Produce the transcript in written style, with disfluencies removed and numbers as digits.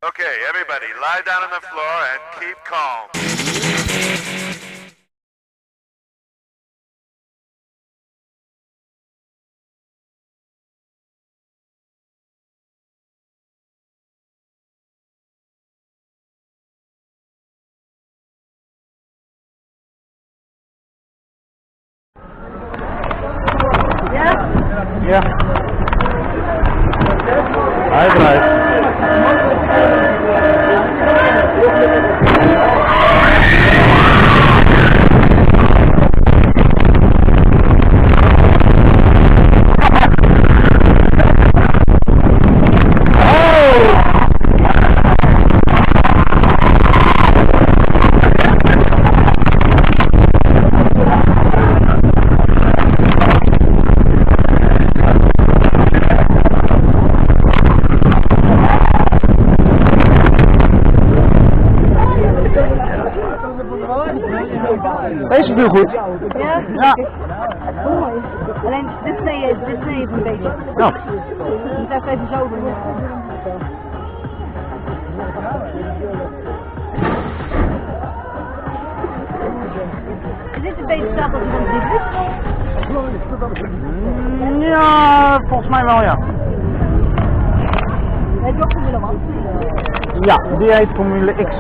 Okay, everybody, lie down on the floor and keep calm. Ja. Hij draait. Deze viel goed. Ja? Ja. Mooi. Alleen dit snee even een beetje. Ja. Je moet even zo doen. Is dit een beetje hetzelfde als iemand dit is? Ja, volgens mij wel ja. Heb je ook Formule 1? Ja, die heet Formule X.